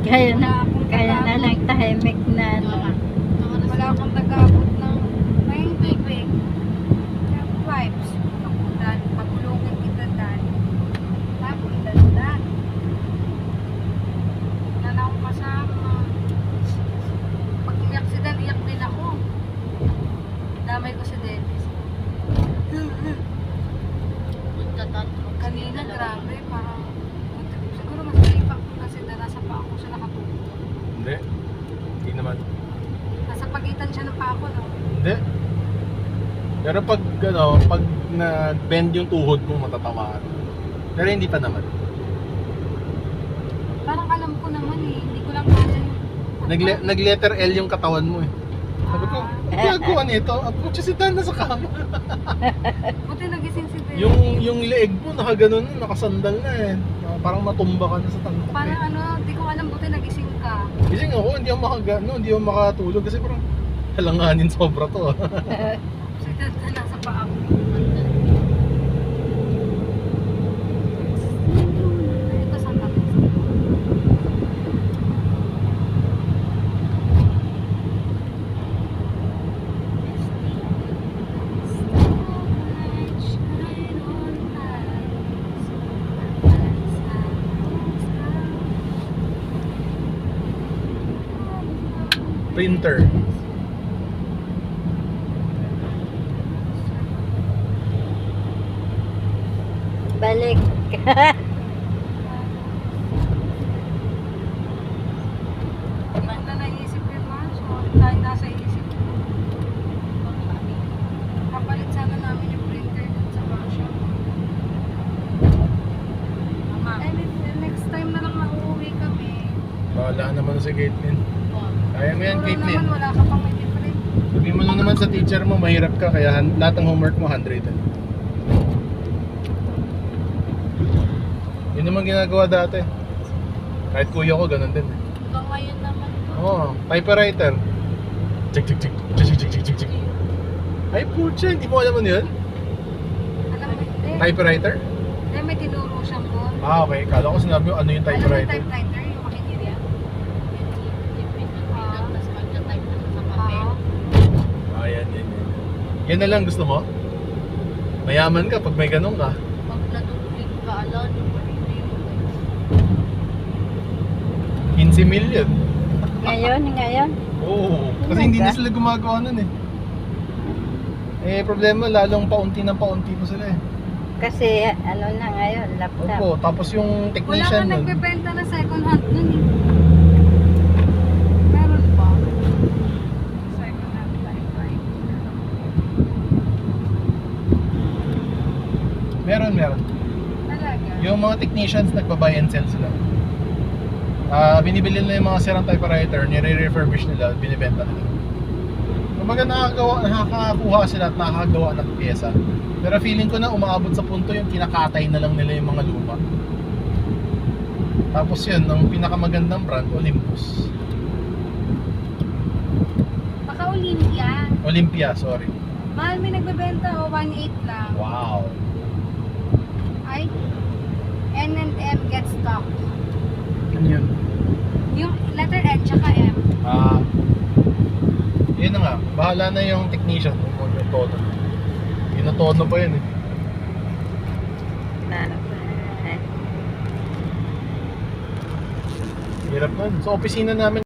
Kaya na lang tahimik na. Wala akong nag-abot ng may tubig. Vibes. Pagulungin kita dali. Tapos dalan. Wala na akong kasama. Pag i-accident, iyak din ako. Damay ko si Dennis. Kanina, grabe. Parang, siguro mas naipak ko kasi nasa pa ako siya nakatulog. Hindi naman. Nasa pagitan siya ng pako, no? Hindi. Pero pag nag-bend yung tuhod mo, matatamaan. Pero hindi pa naman. Parang alam ko naman eh. Hindi ko lang kaya yung... Nag-letter L yung katawan mo eh. Sabi ko, ginagawa nito. Ako si Dan nasa kama. Buti nagising si Dennis. Yung leeg mo, nakaganon, nakasandal na eh. Parang matumba ka na sa tangkap Parang eh. ano, di ko alam buti nagising ka. Gising ako, hindi ako makatulog kasi parang halanganin sobra to. Si Dada nasa paa ko. Ito sa tabi. Printer. Balik. Banda naisip ko yun, so tayo nasa isip ko. Kapalit sana namin yung printer dun sa workshop. Next time na lang mauuwi kami. Bahala naman si Caitlyn. Kaya mo yan, Siguro Caitlyn. naman wala ka pang may different. Sabihin mo lang naman sa teacher mo, mahirap ka, kaya lahat ng homework mo 100. Yun naman ginagawa dati. Kahit kuya ko, ganun din. Hanggang ngayon naman to. Oo, typewriter. Chik chik chik, chik chik chik chik chik. Ay, putya, hindi mo alam ano yun? Alam mo, hindi. Typewriter? Hindi, may tinuro siyang doon. Ah, okay. Kala ko sinabi mo ano yung Alam mo yung typewriter. typewriter, yung makinirya? Ah, yan. Yan na lang gusto mo? Mayaman ka pag may ganun ka. Pag natulog ka, alam mo, 15 million. Ngayon. Oo. Kasi hindi na sila gumagawa nun eh. Eh, problema, lalong paunti ng paunti pa sila eh. Kasi ano na ngayon, laptop. Opo, tapos yung wala technician nga nun. nagbebenta na second hand nun eh. Meron ba? Second hand typewriter. Meron. Talaga? Yung mga technicians nagba-buy and sell sila. Binibili nila yung mga sirang typewriter, nire-refurbish nila, binibenta nila. Kumbaga nakakakuha sila at nakakagawa ng pyesa. Pero feeling ko na umaabot sa punto yung kinakatay na lang nila yung mga luma. Tapos yun, ang pinakamagandang brand, Olympus. Baka Olympia. Olympia, sorry. Mahal may nagbebenta o 1.8 lang. Wow. Ay, N&M get stock. Ano yun? Yung letter N tsaka M. Yun na nga, bahala na yung technician kung yung todo. Inutono pa yun eh. Hirap nun. Sa opisina namin